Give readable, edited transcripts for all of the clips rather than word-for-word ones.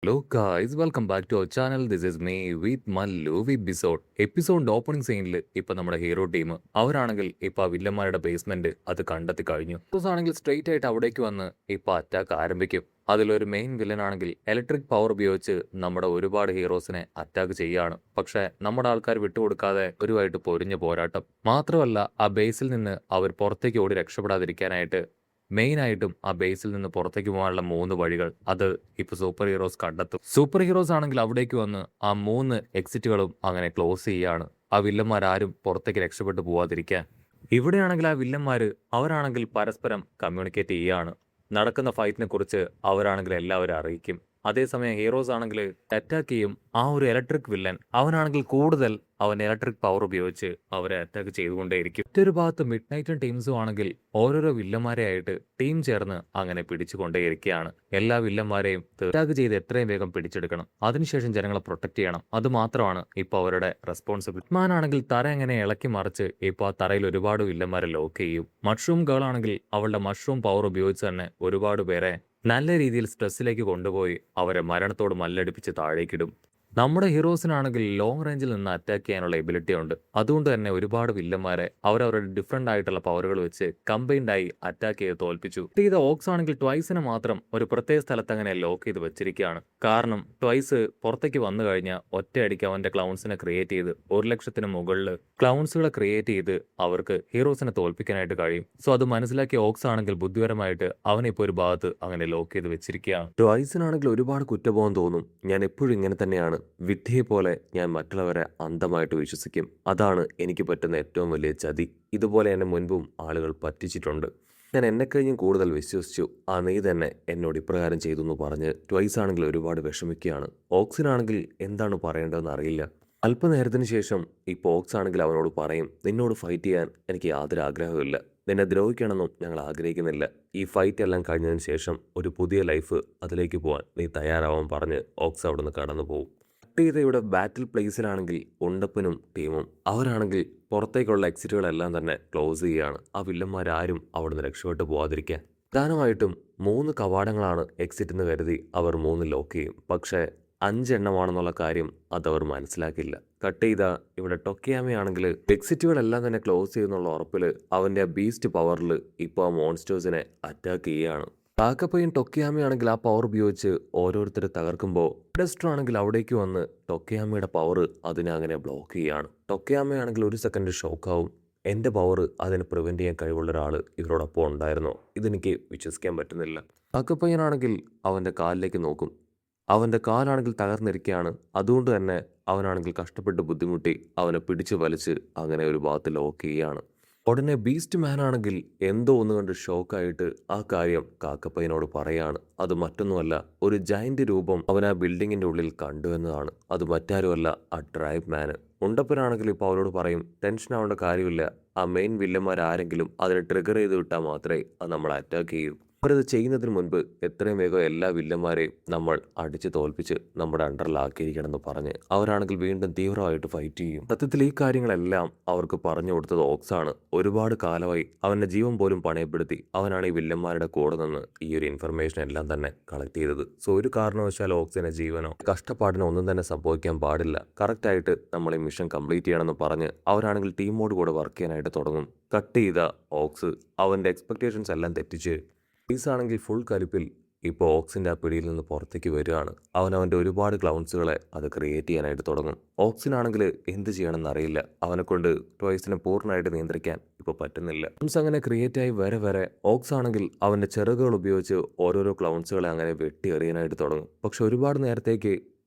Hello guys welcome back to our channel. This is me with Mallu episode. എപ്പിസോഡിന്റെ opening സീനിൽ ഇപ്പൊ നമ്മുടെ hero team അവരാണെങ്കിൽ ഇപ്പൊ ആ വില്ലന്മാരുടെ ബേസ്മെന്റ് അത് കണ്ടെത്തി കഴിഞ്ഞു. ആണെങ്കിൽ സ്ട്രെയിറ്റ് ആയിട്ട് അവിടേക്ക് വന്ന് ഇപ്പൊ അറ്റാക്ക് ആരംഭിക്കും. അതിലൊരു മെയിൻ വില്ലൻ ആണെങ്കിൽ ഇലക്ട്രിക് പവർ ഉപയോഗിച്ച് നമ്മുടെ ഒരുപാട് ഹീറോസിനെ അറ്റാക്ക് ചെയ്യാണ്. പക്ഷെ നമ്മുടെ ആൾക്കാർ വിട്ടുകൊടുക്കാതെ ഒരുമായിട്ട് പൊരിഞ്ഞ പോരാട്ടം. മാത്രമല്ല ആ ബേസിൽ നിന്ന് അവർ പുറത്തേക്ക് ഓടി രക്ഷപ്പെടാതിരിക്കാനായിട്ട് മെയിനായിട്ടും ആ ബേസിൽ നിന്ന് പുറത്തേക്ക് പോകാനുള്ള 3 വഴികൾ അത് ഇപ്പൊ സൂപ്പർ ഹീറോസ് കണ്ടെത്തും. സൂപ്പർ ഹീറോസ് ആണെങ്കിൽ അവിടേക്ക് വന്ന് ആ 3 എക്സിറ്റുകളും അങ്ങനെ ക്ലോസ് ചെയ്യാണ്. ആ വില്ലന്മാരാരും പുറത്തേക്ക് രക്ഷപ്പെട്ടു പോവാതിരിക്കാൻ. ഇവിടെയാണെങ്കിൽ ആ വില്ലന്മാര് അവരാണെങ്കിൽ പരസ്പരം കമ്മ്യൂണിക്കേറ്റ് ചെയ്യാണ്. നടക്കുന്ന ഫൈറ്റിനെ കുറിച്ച് അവരാണെങ്കിൽ എല്ലാവരും അറിയിക്കും. അതേസമയം ഹീറോസ് ആണെങ്കിൽ അറ്റാക്ക് ചെയ്യും. ആ ഒരു ഇലക്ട്രിക് വില്ലൻ അവനാണെങ്കിൽ കൂടുതൽ അവൻ ഇലക്ട്രിക് പവർ ഉപയോഗിച്ച് അവരെ അറ്റാക്ക് ചെയ്തുകൊണ്ടേയിരിക്കും. മറ്റൊരു ഭാഗത്ത് മിഡ് നൈറ്റും ടീംസും ആണെങ്കിൽ ഓരോരോ വില്ലന്മാരെ ആയിട്ട് ടീം ചേർന്ന് അങ്ങനെ പിടിച്ചുകൊണ്ടേയിരിക്കുകയാണ്. എല്ലാ വില്ലന്മാരെയും അറ്റാക്ക് ചെയ്ത് എത്രയും വേഗം പിടിച്ചെടുക്കണം. അതിനുശേഷം ജനങ്ങളെ പ്രൊട്ടക്ട് ചെയ്യണം. അത് മാത്രമാണ് ഇപ്പൊ അവരുടെ റെസ്പോൺസിബിലിറ്റി. മാൻ ആണെങ്കിൽ തറ എങ്ങനെ ഇളക്കി മറിച്ച് ഇപ്പൊ ആ തറയിൽ ഒരുപാട് വില്ലന്മാരെ ലോക്ക് ചെയ്യും. മഷ്റൂം ഗേൾ ആണെങ്കിൽ അവളുടെ മഷ്റൂം പവർ ഉപയോഗിച്ച് തന്നെ ഒരുപാട് പേരെ നല്ല രീതിയിൽ സ്ട്രെസ്സിലേക്ക് കൊണ്ടുപോയി അവരെ മരണത്തോട് മല്ലടിപ്പിച്ച് താഴേക്കിടും. നമ്മുടെ ഹീറോസിനാണെങ്കിൽ ലോങ് റേഞ്ചിൽ നിന്ന് അറ്റാക്ക് ചെയ്യാനുള്ള എബിലിറ്റി ഉണ്ട്. അതുകൊണ്ട് തന്നെ ഒരുപാട് വില്ലന്മാരെ അവരവരുടെ ഡിഫറെന്റ് ആയിട്ടുള്ള പവറുകൾ വെച്ച് കമ്പൈൻഡ് ആയി അറ്റാക്ക് ചെയ്ത് തോൽപ്പിച്ചു. ഇത് ഓക്സ് ആണെങ്കിൽ ട്വൈസിനെ മാത്രം ഒരു പ്രത്യേക സ്ഥലത്ത് അങ്ങനെ ലോക്ക് ചെയ്ത് വെച്ചിരിക്കുകയാണ്. കാരണം ട്വൈസ് പുറത്തേക്ക് വന്നു കഴിഞ്ഞാൽ ഒറ്റയടിക്ക് അവന്റെ ക്ലൗൺസിനെ ക്രിയേറ്റ് ചെയ്ത് 1,00,000 മുകളിൽ ക്ലൗൺസുകളെ ക്രിയേറ്റ് ചെയ്ത് അവർക്ക് ഹീറോസിനെ തോൽപ്പിക്കാനായിട്ട് കഴിയും. സോ അത് മനസ്സിലാക്കിയ ഓക്സ് ആണെങ്കിൽ ബുദ്ധിപരമായിട്ട് അവനെ ഇപ്പോൾ ഒരു ഭാഗത്ത് അങ്ങനെ ലോക്ക് ചെയ്ത് വെച്ചിരിക്കുകയാണ്. ട്വൈസിനാണെങ്കിൽ ഒരുപാട് കുറ്റബോധം തോന്നും. ഞാൻ എപ്പോഴും ഇങ്ങനെ തന്നെയാണ്, വിഡ്ഢിയെ പോലെ ഞാൻ മറ്റുള്ളവരെ അന്ധമായിട്ട് വിശ്വസിക്കും. അതാണ് എനിക്ക് പറ്റുന്ന ഏറ്റവും വലിയ ചതി. ഇതുപോലെ എന്നെ മുൻപും ആളുകൾ പറ്റിച്ചിട്ടുണ്ട്. ഞാൻ എന്നെ കഴിഞ്ഞും കൂടുതൽ വിശ്വസിച്ചു. ആ നീ തന്നെ എന്നോട് ഇപ്രകാരം ചെയ്തു എന്ന് പറഞ്ഞ് ട്വൈസ് ആണെങ്കിൽ ഒരുപാട് വിഷമിക്കുകയാണ്. ഓക്സിനാണെങ്കിൽ എന്താണ് പറയേണ്ടതെന്ന് അറിയില്ല. അല്പനേരത്തിന് ശേഷം ഇപ്പോൾ ഓക്സ് ആണെങ്കിൽ അവനോട് പറയും, നിന്നോട് ഫൈറ്റ് ചെയ്യാൻ എനിക്ക് യാതൊരു ആഗ്രഹവുമില്ല. നിന്നെ ദ്രോഹിക്കണമെന്നും ഞങ്ങൾ ആഗ്രഹിക്കുന്നില്ല. ഈ ഫൈറ്റ് എല്ലാം കഴിഞ്ഞതിന് ശേഷം ഒരു പുതിയ ലൈഫ് അതിലേക്ക് പോകാൻ നീ തയ്യാറാവാൻ പറഞ്ഞ് ഓക്സ് അവിടെ നിന്ന് കടന്നു പോകും. ഇവിടെ ബാറ്റിൽ പ്ലേസിലാണെങ്കിൽ ഉണ്ടപ്പനും ടീമും അവരാണെങ്കിൽ പുറത്തേക്കുള്ള എക്സിറ്റുകളെല്ലാം തന്നെ ക്ലോസ് ചെയ്യുകയാണ്. ആ വില്ലന്മാരാരും അവിടുന്ന് രക്ഷപ്പെട്ടു പോകാതിരിക്കാൻ. പ്രധാനമായിട്ടും 3 കവാടങ്ങളാണ് എക്സിറ്റ് എന്ന് കരുതി അവർ 3 ലോക്ക് ചെയ്യും. പക്ഷേ 5 എണ്ണമാണെന്നുള്ള കാര്യം അതവർ മനസ്സിലാക്കില്ല. കട്ട് ചെയ്ത ഇവിടെ ടൊക്കിയാമയാണെങ്കിൽ എക്സിറ്റുകളെല്ലാം തന്നെ ക്ലോസ് ചെയ്യുന്നുള്ള ഉറപ്പിൽ അവൻ്റെ ബീസ്റ്റ് പവറിൽ ഇപ്പോൾ ആ മോൺസ്റ്റേഴ്സിനെ അറ്റാക്ക് ചെയ്യുകയാണ്. കാക്കപ്പയ്യൻ ടൊക്കിയാമയാണെങ്കിൽ ആ പവർ ഉപയോഗിച്ച് ഓരോരുത്തരെ തകർക്കുമ്പോൾ ഡെസ്ട്രോ ആണെങ്കിൽ അവിടേക്ക് വന്ന് ടൊക്കിയാമയുടെ പവർ അതിനെ അങ്ങനെ ബ്ലോക്ക് ചെയ്യുകയാണ്. ടൊക്കിയാമയാണെങ്കിൽ ഒരു സെക്കൻഡ് ഷോക്കാവും. എൻ്റെ പവർ അതിനെ പ്രിവെൻറ്റ് ചെയ്യാൻ കഴിവുള്ള ഒരാൾ ഇവരോടൊപ്പം ഉണ്ടായിരുന്നോ? ഇതെനിക്ക് വിശ്വസിക്കാൻ പറ്റുന്നില്ല. കാക്കപ്പയ്യനാണെങ്കിൽ അവൻ്റെ കാലിലേക്ക് നോക്കും. അവൻ്റെ കാലാണെങ്കിൽ തകർന്നിരിക്കുകയാണ്. അതുകൊണ്ട് തന്നെ അവനാണെങ്കിൽ കഷ്ടപ്പെട്ട് ബുദ്ധിമുട്ടി അവനെ പിടിച്ചു വലിച്ച് അങ്ങനെ ഒരു ഭാഗത്ത് ലോക്ക് ചെയ്യുകയാണ്. ഉടനെ ബീസ്റ്റ് മാൻ ആണെങ്കിൽ എന്തോ ഒന്ന് കണ്ട് ഷോക്കായിട്ട് ആ കാര്യം കാക്കപ്പയ്യനോട് പറയാണ്. അത് മറ്റൊന്നുമല്ല, ഒരു ജയന്റ് രൂപം അവൻ ആ ബിൽഡിങ്ങിൻ്റെ ഉള്ളിൽ കണ്ടു എന്നതാണ്. അത് മറ്റാരുമല്ല, ആ ഡ്രൈവ് മാന്. ഉണ്ടപ്പനാണെങ്കിൽ ഇപ്പോൾ അവരോട് പറയും, ടെൻഷൻ ആവേണ്ട കാര്യമില്ല. ആ മെയിൻ വില്ലന്മാരാരെങ്കിലും അതിനെ ട്രിഗർ ചെയ്ത് വിട്ടാൽ മാത്രമേ അത് നമ്മളെ അറ്റാക്ക് ചെയ്യൂ. അവരത് ചെയ്യുന്നതിന് മുൻപ് എത്രയും വേഗം എല്ലാ വില്ലന്മാരെയും നമ്മൾ അടിച്ച് തോൽപ്പിച്ച് നമ്മുടെ അണ്ടറിലാക്കിയിരിക്കണമെന്ന് പറഞ്ഞ് അവരാണെങ്കിൽ വീണ്ടും തീവ്രമായിട്ട് ഫൈറ്റ് ചെയ്യും. സത്യത്തിൽ ഈ കാര്യങ്ങളെല്ലാം അവർക്ക് പറഞ്ഞു കൊടുത്തത് ഓക്സാണ്. ഒരുപാട് കാലമായി അവൻ്റെ ജീവൻ പോലും പണയപ്പെടുത്തി അവനാണ് ഈ വില്ലന്മാരുടെ കൂടെ നിന്ന് ഈ ഒരു ഇൻഫർമേഷൻ എല്ലാം തന്നെ കളക്ട് ചെയ്തത്. സോ ഒരു കാരണവശാൽ ഓക്സിന് ജീവനോ കഷ്ടപ്പാടിനോ ഒന്നും തന്നെ സംഭവിക്കാൻ പാടില്ല. കറക്റ്റായിട്ട് നമ്മൾ ഈ മിഷൻ കംപ്ലീറ്റ് ചെയ്യണമെന്ന് പറഞ്ഞ് അവരാണെങ്കിൽ ടീമോട് കൂടെ വർക്ക് ചെയ്യാനായിട്ട് തുടങ്ങും. കട്ട് ചെയ്ത ഓക്സ് അവൻ്റെ എക്സ്പെക്റ്റേഷൻസ് എല്ലാം തെറ്റിച്ച് ആണെങ്കിൽ ഫുൾ കലിപ്പിൽ ഇപ്പോൾ ഓക്സിൻ്റെ ആ പിടിയിൽ നിന്ന് പുറത്തേക്ക് വരികയാണ്. അവൻ്റെ ഒരുപാട് ക്ലൗൺസുകളെ അത് ക്രിയേറ്റ് ചെയ്യാനായിട്ട് തുടങ്ങും. ഓക്സിനാണെങ്കിൽ എന്ത് ചെയ്യണമെന്ന് അറിയില്ല. അവനെ കൊണ്ട് ട്വൈസിനെ പൂർണ്ണമായിട്ട് നിയന്ത്രിക്കാൻ ഇപ്പോൾ പറ്റുന്നില്ല. ക്ലൗൺസ് അങ്ങനെ ക്രിയേറ്റ് ആയി വരെ ഓക്സ് ആണെങ്കിൽ അവൻ്റെ ചിറകുകൾ ഉപയോഗിച്ച് ഓരോരോ ക്ലൗൺസുകളെ അങ്ങനെ വെട്ടി എറിയാനായിട്ട് തുടങ്ങും. പക്ഷെ ഒരുപാട് നേരത്തേക്ക്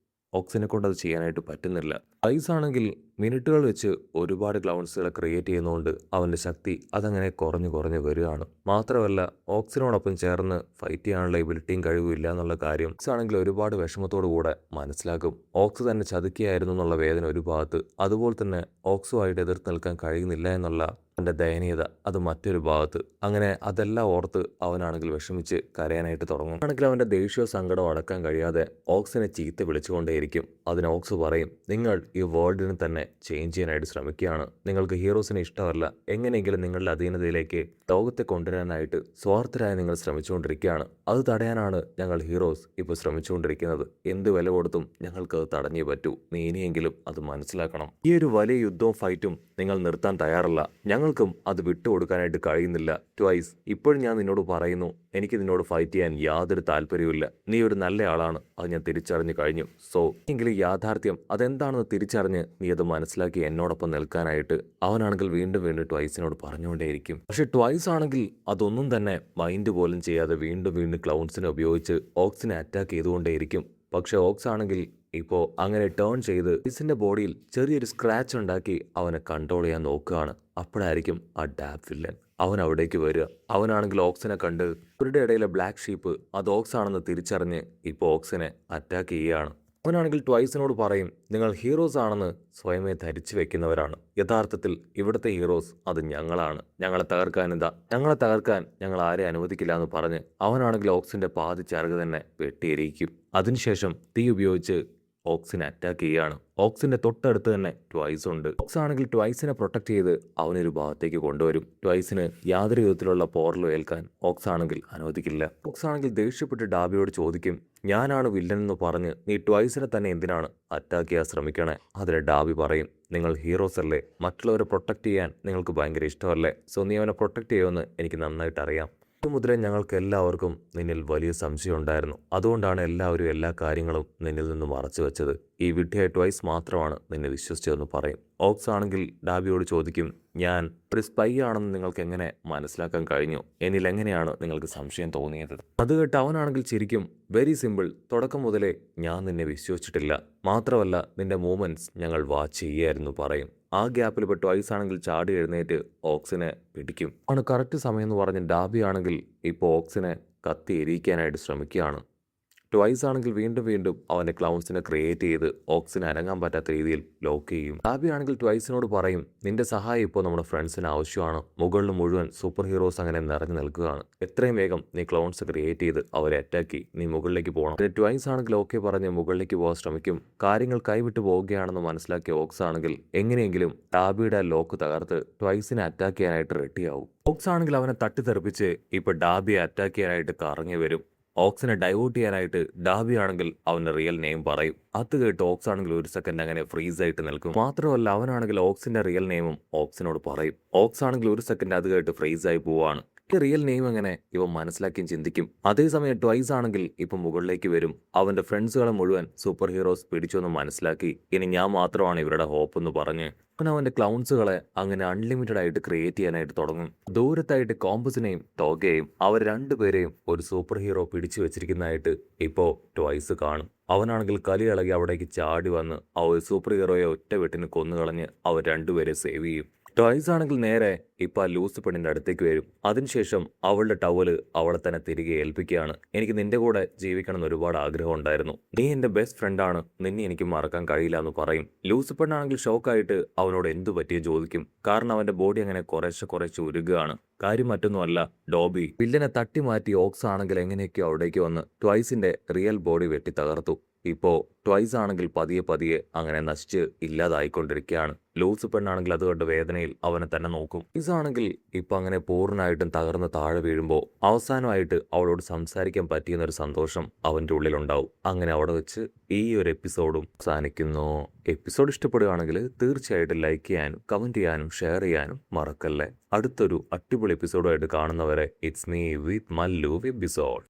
ഓക്സിനെ കൊണ്ട് അത് ചെയ്യാനായിട്ട് പറ്റുന്നില്ല. ഐസ് ആണെങ്കിൽ മിനിറ്റുകൾ വെച്ച് ഒരുപാട് ക്ലൗൺസുകളെ ക്രിയേറ്റ് ചെയ്യുന്നതുകൊണ്ട് അവൻ്റെ ശക്തി അതങ്ങനെ കുറഞ്ഞു വരികയാണ്. മാത്രമല്ല ഓക്സിനോടൊപ്പം ചേർന്ന് ഫൈറ്റ് ചെയ്യാനുള്ള എബിലിറ്റിയും കഴിവും ഇല്ല എന്നുള്ള കാര്യം ഓക്സ് ആണെങ്കിൽ ഒരുപാട് വിഷമത്തോടു കൂടെ മനസ്സിലാക്കും. ഓക്സ് തന്നെ ചതുക്കിയായിരുന്നു എന്നുള്ള വേദന ഒരു ഭാഗത്ത്, അതുപോലെ തന്നെ ഓക്സുമായിട്ട് എതിർത്ത് നിൽക്കാൻ കഴിയുന്നില്ല എന്നുള്ള അവൻ്റെ ദയനീയത അത് മറ്റൊരു ഭാഗത്ത്. അങ്ങനെ അതെല്ലാം ഓർത്ത് അവനാണെങ്കിൽ വിഷമിച്ച് കരയാനായിട്ട് തുടങ്ങും. ആണെങ്കിൽ അവൻ്റെ ദേഷ്യവും സങ്കടവും അടക്കാൻ കഴിയാതെ ഓക്സിനെ ചീത്ത വിളിച്ചുകൊണ്ടേയിരിക്കും. അതിന് ഓക്സ് പറയും, നിങ്ങൾ ഈ വേൾഡിന് തന്നെ ചേഞ്ച് ചെയ്യാനായിട്ട് ശ്രമിക്കുകയാണ്. നിങ്ങൾക്ക് ഹീറോസിനെ ഇഷ്ടമല്ല, എങ്ങനെയെങ്കിലും നിങ്ങളുടെ അധീനതയിലേക്ക് ലോകത്തെ കൊണ്ടുവരാനായിട്ട് സ്വാർത്ഥരായി നിങ്ങൾ ശ്രമിച്ചുകൊണ്ടിരിക്കുകയാണ്. അത് തടയാനാണ് ഞങ്ങൾ ഹീറോസ് ഇപ്പോൾ ശ്രമിച്ചുകൊണ്ടിരിക്കുന്നത്. എന്ത് വില കൊടുത്തും ഞങ്ങൾക്കത് തടഞ്ഞേ പറ്റൂ. നീ ഇനിയെങ്കിലും അത് മനസ്സിലാക്കണം. ഈ ഒരു വലിയ യുദ്ധവും ഫൈറ്റും നിങ്ങൾ നിർത്താൻ തയ്യാറല്ല. ഞങ്ങൾക്കും അത് വിട്ടുകൊടുക്കാനായിട്ട് കഴിയുന്നില്ല. ട്വൈസ്, ഇപ്പോഴും ഞാൻ നിന്നോട് പറയുന്നു, എനിക്ക് നിന്നോട് ഫൈറ്റ് ചെയ്യാൻ യാതൊരു താല്പര്യവുമില്ല. നീ ഒരു നല്ല ആളാണ്, അത് ഞാൻ തിരിച്ചറിഞ്ഞു കഴിഞ്ഞു. സോ എങ്കിലും യാഥാർത്ഥ്യം അതെന്താണെന്ന് തിരിച്ചറിഞ്ഞ് നീ അത് മനസ്സിലാക്കി എന്നോടൊപ്പം നിൽക്കാനായിട്ട് അവനാണെങ്കിൽ വീണ്ടും വീണ്ടും ട്വൈസിനോട് പറഞ്ഞുകൊണ്ടേയിരിക്കും. പക്ഷെ ട്വൈസ് ആണെങ്കിൽ അതൊന്നും തന്നെ മൈൻഡ് പോലും ചെയ്യാതെ വീണ്ടും വീണ്ടും ക്ലൗൺസിനെ ഉപയോഗിച്ച് ഓക്സിനെ അറ്റാക്ക് ചെയ്തുകൊണ്ടേയിരിക്കും. പക്ഷെ ഓക്സ് ആണെങ്കിൽ ഇപ്പോൾ അങ്ങനെ ടേൺ ചെയ്ത് ട്വൈസിന്റെ ബോഡിയിൽ ചെറിയൊരു സ്ക്രാച്ച് ഉണ്ടാക്കി അവനെ കൺട്രോൾ ചെയ്യാൻ നോക്കുകയാണ്. അപ്പോഴായിരിക്കും ആ ഡാബ് വില്ലൻ അവൻ അവിടേക്ക് വരിക. അവനാണെങ്കിൽ ഓക്സിനെ കണ്ട് ഇവരുടെ ഇടയിലെ ബ്ലാക്ക് ഷീപ്പ് അത് ഓക്സ് ആണെന്ന് തിരിച്ചറിഞ്ഞ് ഇപ്പോൾ ഓക്സിനെ അറ്റാക്ക് ചെയ്യുകയാണ്. അവനാണെങ്കിൽ ട്വൈസിനോട് പറയും, നിങ്ങൾ ഹീറോസ് ആണെന്ന് സ്വയമേ ധരിച്ചു വെക്കുന്നവരാണ്. യഥാർത്ഥത്തിൽ ഇവിടുത്തെ ഹീറോസ് അത് ഞങ്ങളാണ്. ഞങ്ങളെ തകർക്കാൻ ഞങ്ങൾ ആരെ അനുവദിക്കില്ല എന്ന് പറഞ്ഞ് അവനാണെങ്കിൽ ഓക്സിന്റെ പാതി ചരക് തന്നെ വെട്ടിയിരിക്കും. അതിനുശേഷം തീ ഉപയോഗിച്ച് ഓക്സിനെ അറ്റാക്ക് ചെയ്യുകയാണ്. ഓക്സിന്റെ തൊട്ടടുത്ത് തന്നെ ട്വൈസ് ഉണ്ട്. ഓക്സ് ആണെങ്കിൽ ട്വൈസിനെ പ്രൊട്ടക്ട് ചെയ്ത് അവനൊരു ഭാഗത്തേക്ക് കൊണ്ടുവരും. ട്വൈസിന് യാതൊരു വിധത്തിലുള്ള പോറലും ഏൽക്കാൻ ഓക്സ് ആണെങ്കിൽ അനുവദിക്കില്ല. ഓക്സ് ആണെങ്കിൽ ദേഷ്യപ്പെട്ട് ഡാബിയോട് ചോദിക്കും, ഞാനാണ് വില്ലൻ എന്ന് പറഞ്ഞ് നീ ട്വൈസിനെ തന്നെ എന്തിനാണ് അറ്റാക്ക് ചെയ്യാൻ ശ്രമിക്കണേ? അതിന് ഡാബി പറയും, നിങ്ങൾ ഹീറോസ് അല്ലേ, മറ്റുള്ളവരെ പ്രൊട്ടക്ട് ചെയ്യാൻ നിങ്ങൾക്ക് ഭയങ്കര ഇഷ്ടമല്ലേ, സോ നീ അവനെ പ്രൊട്ടക്ട് ചെയ്യുമെന്ന് എനിക്ക് നന്നായിട്ട് അറിയാം. മുതലേ ഞങ്ങൾക്ക് എല്ലാവർക്കും നിന്നിൽ വലിയ സംശയം ഉണ്ടായിരുന്നു. അതുകൊണ്ടാണ് എല്ലാവരും എല്ലാ കാര്യങ്ങളും നിന്നിൽ നിന്ന് മറച്ചു വെച്ചത്. ഈ വിഡ്ഢിയായ ട്വൈസ് മാത്രമാണ് നിന്നെ വിശ്വസിച്ചതെന്ന് പറയും. ഓക്സ് ആണെങ്കിൽ ഡാബിയോട് ചോദിക്കും, ഞാൻ ഒരു സ്പൈ ആണെന്ന് നിങ്ങൾക്ക് എങ്ങനെ മനസ്സിലാക്കാൻ കഴിഞ്ഞു? എന്നിൽ എങ്ങനെയാണ് നിങ്ങൾക്ക് സംശയം തോന്നിയത്? അത് കേട്ട് അവനാണെങ്കിൽ ചിരിക്കും, വെരി സിമ്പിൾ, തുടക്കം മുതലേ ഞാൻ നിന്നെ വിശ്വസിച്ചിട്ടില്ല. മാത്രമല്ല നിന്റെ മൂവ്മെന്റ്സ് ഞങ്ങൾ വാച്ച് ചെയ്യായിരുന്നു പറയും. ആ ഗ്യാപ്പിൽ ഇപ്പോൾ ട്വൈസ് ആണെങ്കിൽ ചാടി എഴുന്നേറ്റ് ഓക്സിനെ പിടിക്കും. ആണ് കറക്റ്റ് സമയം എന്ന് പറഞ്ഞ് ഡാബി ആണെങ്കിൽ ഇപ്പോൾ ഓക്സിനെ കത്തി എരിയിക്കാനായിട്ട് ശ്രമിക്കുകയാണ്. ട്വൈസ് ആണെങ്കിൽ വീണ്ടും അവൻ്റെ ക്ലൗൺസിനെ ക്രിയേറ്റ് ചെയ്ത് ഓക്സിനെ അനങ്ങാൻ പറ്റാത്ത രീതിയിൽ ലോക്ക് ചെയ്യും. ഡാബി ആണെങ്കിൽ ട്വൈസിനോട് പറയും, നിന്റെ സഹായം ഇപ്പോൾ നമ്മുടെ ഫ്രണ്ട്സിന് ആവശ്യമാണ്. മുകളിൽ മുഴുവൻ സൂപ്പർ ഹീറോസ് അങ്ങനെ നിറഞ്ഞു നിൽക്കുകയാണ്. എത്രയും വേഗം നീ ക്ലൗൺസ് ക്രിയേറ്റ് ചെയ്ത് അവരെ അറ്റാക്കി നീ മുകളിലേക്ക് പോകണം. പിന്നെ ട്വൈസ് ആണെങ്കിൽ ഓക്കെ പറഞ്ഞ് മുകളിലേക്ക് പോകാൻ ശ്രമിക്കും. കാര്യങ്ങൾ കൈവിട്ട് പോവുകയാണെന്ന് മനസ്സിലാക്കിയ ഓക്സ് ആണെങ്കിൽ എങ്ങനെയെങ്കിലും ഡാബിയുടെ ലോക്ക് തകർത്ത് ട്വൈസിനെ അറ്റാക്ക് ചെയ്യാനായിട്ട് റെഡിയാവും. ഓക്സ് ആണെങ്കിൽ അവനെ തട്ടിത്തെറിപ്പിച്ച് ഇപ്പോൾ ഡാബിയെ അറ്റാക്ക് ചെയ്യാനായിട്ട് കറങ്ങി വരും. ഓക്സിനെ ഡൈവേർട്ട് ചെയ്യാനായിട്ട് ഡാബി ആണെങ്കിൽ അവൻ്റെ റിയൽ നെയിം പറയും. അത് കേട്ട് ഓക്സ് ആണെങ്കിൽ ഒരു സെക്കൻഡ് അങ്ങനെ ഫ്രീസ് ആയിട്ട് നിൽക്കും. മാത്രമല്ല അവനാണെങ്കിൽ ഓക്സിന്റെ റിയൽ നെയിമും ഓക്സിനോട് പറയും. ഓക്സ് ആണെങ്കിൽ ഒരു സെക്കൻഡ് അത് കേട്ട് ഫ്രീസ് ആയി പോവാണ്. റിയൽ നെയിം എങ്ങനെ ഇവ മനസ്സിലാക്കിയും ചിന്തിക്കും. അതേസമയം ട്വൈസ് ആണെങ്കിൽ ഇപ്പം മുകളിലേക്ക് വരും. അവന്റെ ഫ്രണ്ട്സുകളെ മുഴുവൻ സൂപ്പർ ഹീറോസ് പിടിച്ചൊന്ന് മനസ്സിലാക്കി ഇനി ഞാൻ മാത്രമാണ് ഇവരുടെ ഹോപ്പ് എന്ന് പറഞ്ഞ് അവന്റെ ക്ലൗൺസുകളെ അങ്ങനെ അൺലിമിറ്റഡ് ആയിട്ട് ക്രിയേറ്റ് ചെയ്യാനായിട്ട് തുടങ്ങും. ദൂരത്തായിട്ട് കോമ്പസിനെയും ടോഗയെയും അവർ രണ്ടുപേരെയും ഒരു സൂപ്പർ ഹീറോ പിടിച്ചു വെച്ചിരിക്കുന്നതായിട്ട് ഇപ്പോൾ ട്വൈസ് കാണും. അവനാണെങ്കിൽ കലി ഇളകി അവിടേക്ക് ചാടി വന്ന് ആ ഒരു സൂപ്പർ ഹീറോയെ ഒറ്റ വെട്ടിന് കൊന്നുകളഞ്ഞ് അവർ രണ്ടുപേരെ സേവ് ചെയ്യും. ടോയ്സ് ആണെങ്കിൽ നേരെ ഇപ്പം ലൂസ് പെണ്ണിൻ്റെ അടുത്തേക്ക് വരും. അതിനുശേഷം അവളുടെ ടവല് അവളെ തന്നെ തിരികെ ഏൽപ്പിക്കുകയാണ്. എനിക്ക് നിന്റെ കൂടെ ജീവിക്കണം എന്ന് ഒരുപാട് ആഗ്രഹം ഉണ്ടായിരുന്നു. നീ എൻ്റെ ബെസ്റ്റ് ഫ്രണ്ടാണ്, നിന്നെ എനിക്ക് മറക്കാൻ കഴിയില്ല എന്ന് പറയും. ലൂസ് പെണ്ണാണെങ്കിൽ ഷോക്കായിട്ട് അവനോട് എന്തു പറ്റിയ ചോദിക്കും. കാരണം അവൻ്റെ ബോഡി അങ്ങനെ കുറേശ്ശെ ഉരുകുകയാണ്. കാര്യം മറ്റൊന്നുമല്ല, ഡോബി വില്ലനെ തട്ടിമാറ്റി ഓക്സ് ആണെങ്കിൽ എങ്ങനെയൊക്കെയോ അവിടേക്ക് വന്ന് ട്വൈസിന്റെ റിയൽ ബോഡി വെട്ടി തകർത്തു. ഇപ്പോൾ ട്വൈസ് ആണെങ്കിൽ പതിയെ അങ്ങനെ നശിച്ച് ഇല്ലാതായിക്കൊണ്ടിരിക്കുകയാണ്. ലൂസ് പെണ്ണാണെങ്കിൽ അത് കണ്ട് വേദനയിൽ അവനെ തന്നെ നോക്കും. ഇസാണെങ്കിൽ ഇപ്പൊ അങ്ങനെ പൂർണ്ണമായിട്ടും തകർന്ന് താഴെ വീഴുമ്പോൾ അവസാനമായിട്ട് അവളോട് സംസാരിക്കാൻ പറ്റിയെന്നൊരു സന്തോഷം അവൻ്റെ ഉള്ളിലുണ്ടാവും. അങ്ങനെ അവിടെ വെച്ച് ഈ ഒരു എപ്പിസോഡും അവസാനിക്കുന്നു. എപ്പിസോഡ് ഇഷ്ടപ്പെടുകയാണെങ്കിൽ തീർച്ചയായിട്ടും ലൈക്ക് ചെയ്യാനും കമന്റ് ചെയ്യാനും ഷെയർ ചെയ്യാനും മറക്കല്ലേ. അടുത്തൊരു അടിപൊളി എപ്പിസോഡുമായിട്ട് കാണുന്നവരെ it's me with Mallu episode.